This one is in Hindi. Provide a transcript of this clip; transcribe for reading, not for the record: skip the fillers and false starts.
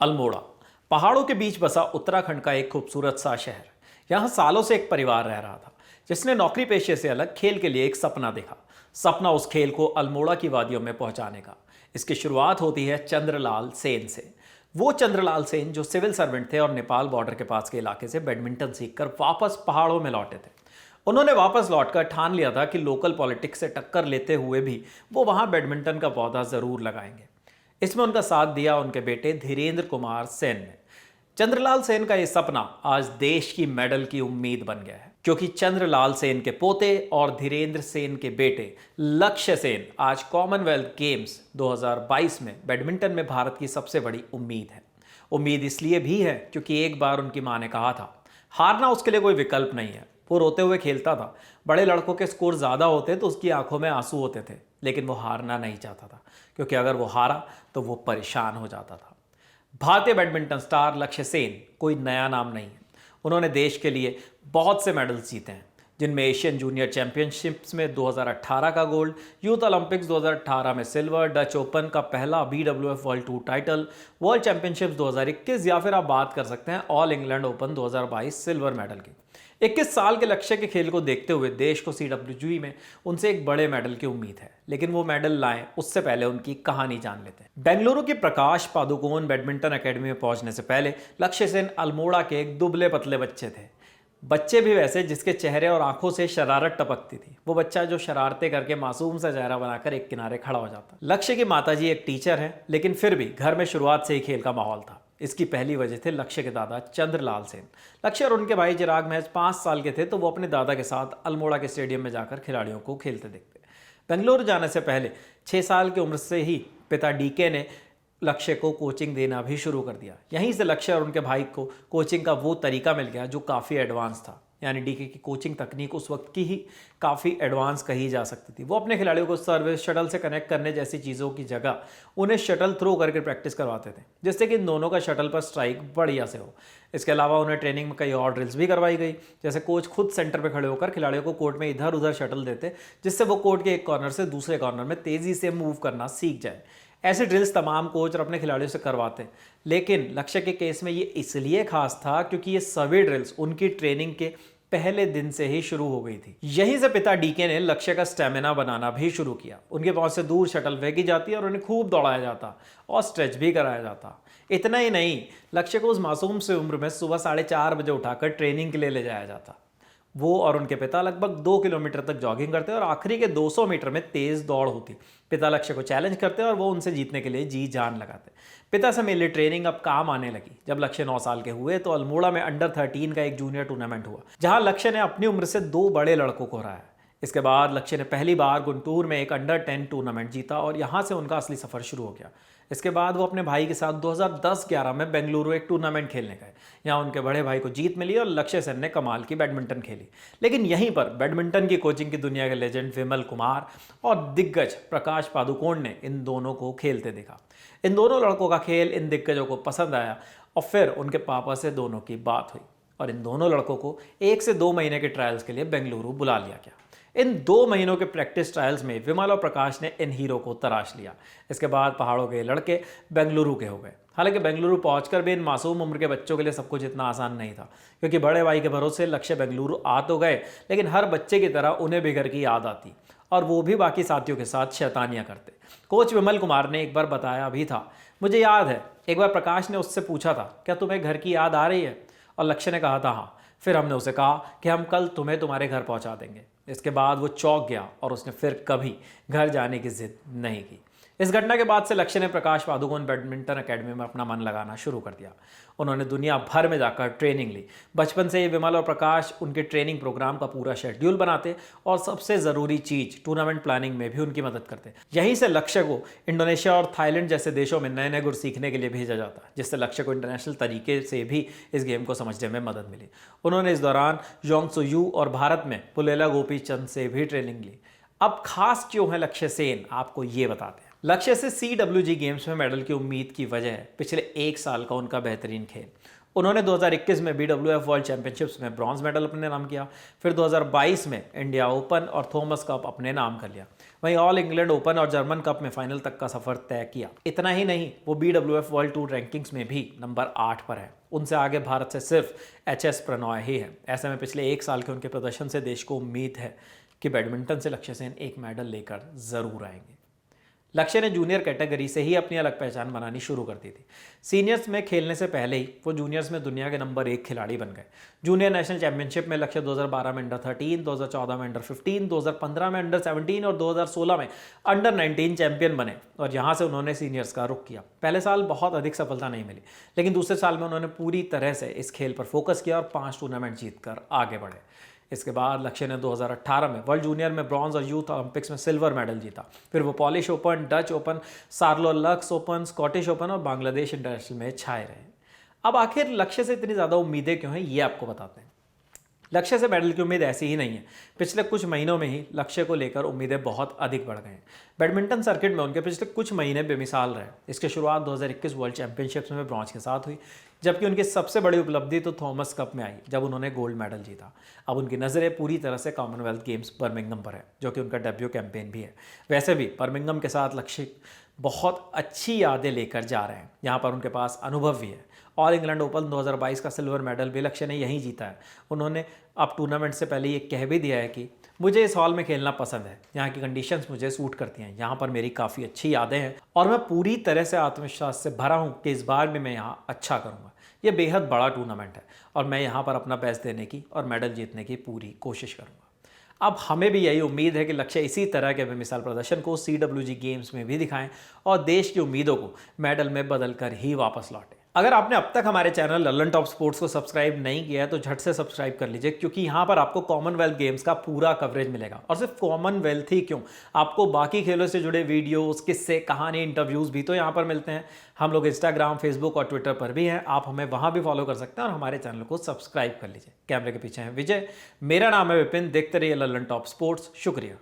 अल्मोड़ा पहाड़ों के बीच बसा उत्तराखंड का एक खूबसूरत सा शहर। यहाँ सालों से एक परिवार रह रहा था जिसने नौकरी पेशे से अलग खेल के लिए एक सपना देखा। सपना उस खेल को अल्मोड़ा की वादियों में पहुंचाने का। इसकी शुरुआत होती है चंद्रलाल सेन से। वो चंद्रलाल सेन जो सिविल सर्वेंट थे और नेपाल बॉर्डर के पास के इलाके से बैडमिंटन सीखकर वापस पहाड़ों में लौटे थे। उन्होंने वापस लौटकर ठान लिया था कि लोकल पॉलिटिक्स से टक्कर लेते हुए भी वो वहां बैडमिंटन का पौधा जरूर लगाएंगे। इसमें उनका साथ दिया उनके बेटे धीरेन्द्र कुमार सेन ने। चंद्रलाल सेन का यह सपना आज देश की मेडल की उम्मीद बन गया है, क्योंकि चंद्रलाल सेन के पोते और धीरेन्द्र सेन के बेटे लक्ष्य सेन आज कॉमनवेल्थ गेम्स 2022 में बैडमिंटन में भारत की सबसे बड़ी उम्मीद है। उम्मीद इसलिए भी है क्योंकि एक बार उनकी मां ने कहा था, हारना उसके लिए कोई विकल्प नहीं है। वो रोते हुए खेलता था। बड़े लड़कों के स्कोर ज़्यादा होते तो उसकी आंखों में आंसू होते थे, लेकिन वो हारना नहीं चाहता था, क्योंकि अगर वो हारा तो वो परेशान हो जाता था। भारतीय बैडमिंटन स्टार लक्ष्य सेन कोई नया नाम नहीं है। उन्होंने देश के लिए बहुत से मेडल्स जीते हैं, जिनमें एशियन जूनियर चैंपियनशिप्स में 2018 का गोल्ड, यूथ ओलंपिक्स 2018 में सिल्वर, डच ओपन का पहला BWF world tour title, world championships 2021 या फिर आप बात कर सकते हैं all England open 2022 silver medal की। 21 साल के लक्ष्य के खेल को देखते हुए देश को CWG में उनसे एक बड़े मेडल की उम्मीद है, लेकिन वो मेडल लाएं उससे पहले उनकी कहानी जान लेते हैं। बेंगलुरु की प्रकाश पादुकोण बैडमिंटन एकेडमी में पहुंचने से पहले लक्ष्य सेन अल्मोड़ा के एक दुबले पतले बच्चे थे। बच्चे भी वैसे जिसके चेहरे और आंखों से शरारत टपकती थी। वो बच्चा जो शरारतें करके मासूम सा चेहरा बनाकर एक किनारे खड़ा हो जाता। लक्ष्य की माताजी एक टीचर हैं, लेकिन फिर भी घर में शुरुआत से ही खेल का माहौल था। इसकी पहली वजह थे लक्ष्य के दादा चंद्रलाल सेन। लक्ष्य और उनके भाई चिराग महज 5 साल के थे तो वो अपने दादा के साथ अल्मोड़ा के स्टेडियम में जाकर खिलाड़ियों को खेलते देखते। बेंगलुरु जाने से पहले 6 साल की उम्र से ही पिता DK ने लक्ष्य को कोचिंग देना भी शुरू कर दिया। यहीं से लक्ष्य और उनके भाई को कोचिंग का वो तरीका मिल गया जो काफ़ी एडवांस था। यानी DK की कोचिंग तकनीक उस वक्त की ही काफ़ी एडवांस कही जा सकती थी। वो अपने खिलाड़ियों को सर्विस शटल से कनेक्ट करने जैसी चीज़ों की जगह उन्हें शटल थ्रो करके प्रैक्टिस करवाते थे, जिससे कि इन दोनों का शटल पर स्ट्राइक बढ़िया से हो। इसके अलावा उन्हें ट्रेनिंग में कई और ड्रिल्स भी करवाई गई, जैसे कोच खुद सेंटर पर खड़े होकर खिलाड़ियों को कोर्ट में इधर उधर शटल देते, जिससे वो कोर्ट के एक कॉर्नर से दूसरे कॉर्नर में तेज़ी से मूव करना सीख जाए। ऐसे ड्रिल्स तमाम कोच और अपने खिलाड़ियों से करवाते, लेकिन लक्ष्य के केस में ये इसलिए खास था क्योंकि ये सभी ड्रिल्स उनकी ट्रेनिंग के पहले दिन से ही शुरू हो गई थी। यहीं से पिता DK ने लक्ष्य का स्टेमिना बनाना भी शुरू किया। उनके पहुंच से दूर शटल फेंकी जाती और उन्हें खूब दौड़ाया जाता और स्ट्रेच भी कराया जाता। इतना ही नहीं, लक्ष्य को उस मासूम से उम्र में सुबह 4:30 बजे उठाकर ट्रेनिंग के लिए ले जाया जाता। वो और उनके पिता लगभग 2 किलोमीटर तक जॉगिंग करते और आखिरी के 200 मीटर में तेज दौड़ होती। पिता लक्ष्य को चैलेंज करते और वो उनसे जीतने के लिए जी जान लगाते। पिता से मिली ट्रेनिंग अब काम आने लगी। जब लक्ष्य 9 साल के हुए तो अल्मोड़ा में अंडर 13 का एक जूनियर टूर्नामेंट हुआ, जहां लक्ष्य ने अपनी उम्र से 2 बड़े लड़कों को हराया। इसके बाद लक्ष्य ने पहली बार गुंटूर में एक अंडर 10 टूर्नामेंट जीता और यहां से उनका असली सफर शुरू हो गया। इसके बाद वो अपने भाई के साथ 2010-11 में बेंगलुरु एक टूर्नामेंट खेलने गए। यहाँ उनके बड़े भाई को जीत मिली और लक्ष्य सेन ने कमाल की बैडमिंटन खेली। लेकिन यहीं पर बैडमिंटन की कोचिंग की दुनिया के लेजेंड विमल कुमार और दिग्गज प्रकाश पादुकोण ने इन दोनों को खेलते देखा। इन दोनों लड़कों का खेल इन दिग्गजों को पसंद आया और फिर उनके पापा से दोनों की बात हुई और इन दोनों लड़कों को 1 से 2 महीने के ट्रायल्स के लिए बेंगलुरु बुला लिया गया। इन 2 महीनों के प्रैक्टिस ट्रायल्स में विमल और प्रकाश ने इन हीरो को तराश लिया। इसके बाद पहाड़ों के लड़के बेंगलुरु के हो गए। हालांकि बेंगलुरु पहुंचकर भी इन मासूम उम्र के बच्चों के लिए सब कुछ इतना आसान नहीं था, क्योंकि बड़े भाई के भरोसे लक्ष्य बेंगलुरु आ तो गए, लेकिन हर बच्चे की तरह उन्हें भी घर की याद आती और वो भी बाकी साथियों के साथ शैतानियां करते। कोच विमल कुमार ने एक बार बताया भी था, मुझे याद है एक बार प्रकाश ने उससे पूछा था, क्या तुम्हें घर की याद आ रही है? और लक्ष्य ने कहा था हाँ। फिर हमने उसे कहा कि हम कल तुम्हें तुम्हारे घर पहुंचा देंगे। इसके बाद वो चौंक गया और उसने फिर कभी घर जाने की जिद नहीं की। इस घटना के बाद से लक्ष्य ने प्रकाश पादुकोण बैडमिंटन एकेडमी में अपना मन लगाना शुरू कर दिया। उन्होंने दुनिया भर में जाकर ट्रेनिंग ली। बचपन से ही विमल और प्रकाश उनके ट्रेनिंग प्रोग्राम का पूरा शेड्यूल बनाते और सबसे ज़रूरी चीज़ टूर्नामेंट प्लानिंग में भी उनकी मदद करते। यहीं से लक्ष्य को इंडोनेशिया और थाईलैंड जैसे देशों में नए नए गुर सीखने के लिए भेजा जाता, जिससे लक्ष्य को इंटरनेशनल तरीके से भी इस गेम को समझने में मदद मिली। उन्होंने इस दौरान जोंग सो यू और भारत में पुलेला गोपी चंद से भी ट्रेनिंग ली। अब खास क्यों है लक्ष्य सेन, आपको ये बताते हैं। लक्ष्य से CWG गेम्स में मेडल की उम्मीद की वजह है पिछले 1 साल का उनका बेहतरीन खेल। उन्होंने 2021 में BWF वर्ल्ड चैंपियनशिप्स में ब्रॉन्ज मेडल अपने नाम किया। फिर 2022 में इंडिया ओपन और थॉमस कप अपने नाम कर लिया। वहीं ऑल इंग्लैंड ओपन और जर्मन कप में फाइनल तक का सफर तय किया। इतना ही नहीं, वो BWF वर्ल्ड टूर रैंकिंग्स में भी नंबर 8 पर है। उनसे आगे भारत से सिर्फ HS प्रणॉय ही है। ऐसे में पिछले 1 साल के उनके प्रदर्शन से देश को उम्मीद है कि बैडमिंटन से लक्ष्य सेन एक मेडल लेकर जरूर आएंगे। लक्ष्य ने जूनियर कैटेगरी से ही अपनी अलग पहचान बनानी शुरू कर दी थी। सीनियर्स में खेलने से पहले ही वो जूनियर्स में दुनिया के नंबर 1 खिलाड़ी बन गए। जूनियर नेशनल चैंपियनशिप में लक्ष्य 2012 में अंडर 13, 2014 में अंडर 15, 2015 में अंडर 17 और 2016 में अंडर 19 चैंपियन बने और यहाँ से उन्होंने सीनियर्स का रुख किया। पहले साल बहुत अधिक सफलता नहीं मिली, लेकिन दूसरे साल में उन्होंने पूरी तरह से इस खेल पर फोकस किया और 5 टूर्नामेंट जीतकर आगे बढ़े। इसके बाद लक्ष्य ने 2018 में वर्ल्ड जूनियर में ब्रॉन्ज और यूथ ओलंपिक्स में सिल्वर मेडल जीता। फिर वो Polish open, Dutch open, Saarlorlux open, Scottish open और बांग्लादेश इंटरनेशनल में छाए रहे। अब आखिर लक्ष्य से इतनी ज़्यादा उम्मीदें क्यों हैं, ये आपको बताते हैं। लक्ष्य से मेडल की उम्मीद ऐसी ही नहीं है। पिछले कुछ महीनों में ही लक्ष्य को लेकर उम्मीदें बहुत अधिक बढ़ गए हैं। बैडमिंटन सर्किट में उनके पिछले कुछ महीने बेमिसाल रहे। इसकी शुरुआत 2021 वर्ल्ड चैंपियनशिप्स में ब्रॉन्ज के साथ हुई, जबकि उनकी सबसे बड़ी उपलब्धि तो थॉमस कप में आई जब उन्होंने गोल्ड मेडल जीता। अब उनकी नज़रें पूरी तरह से कॉमनवेल्थ गेम्स बर्मिंघम पर है, जो कि उनका डेब्यू कैंपेन भी है। वैसे भी बर्मिंघम के साथ लक्ष्य बहुत अच्छी यादें लेकर जा रहे हैं। यहाँ पर उनके पास अनुभव भी है। ऑल इंग्लैंड ओपन 2022 का सिल्वर मेडल भी लक्ष्य ने यहीं जीता है। उन्होंने अब टूर्नामेंट से पहले ये कह भी दिया है कि मुझे इस हॉल में खेलना पसंद है, यहाँ की कंडीशंस मुझे सूट करती हैं, यहाँ पर मेरी काफ़ी अच्छी यादें हैं और मैं पूरी तरह से आत्मविश्वास से भरा हूँ कि इस बार भी मैं यहाँ अच्छा करूँगा। ये बेहद बड़ा टूर्नामेंट है और मैं यहाँ पर अपना बेस्ट देने की और मेडल जीतने की पूरी कोशिश करूँगा। अब हमें भी यही उम्मीद है कि लक्ष्य इसी तरह के बेमिसाल प्रदर्शन को CWG गेम्स में भी दिखाएं और देश की उम्मीदों को मेडल में बदल कर ही वापस लौटें। अगर आपने अब तक हमारे चैनल लल्लन टॉप स्पोर्ट्स को सब्सक्राइब नहीं किया है तो झट से सब्सक्राइब कर लीजिए, क्योंकि यहाँ पर आपको कॉमनवेल्थ गेम्स का पूरा कवरेज मिलेगा। और सिर्फ कॉमनवेल्थ ही क्यों, आपको बाकी खेलों से जुड़े वीडियोस, किस्से, कहानी, इंटरव्यूज़ भी तो यहाँ पर मिलते हैं। हम लोग इंस्टाग्राम, फेसबुक और ट्विटर पर भी हैं। आप हमें वहाँ भी फॉलो कर सकते हैं और हमारे चैनल को सब्सक्राइब कर लीजिए। कैमरे के पीछे हैं विजय, मेरा नाम है विपिन। देखते रहिए लल्लन टॉप स्पोर्ट्स। शुक्रिया।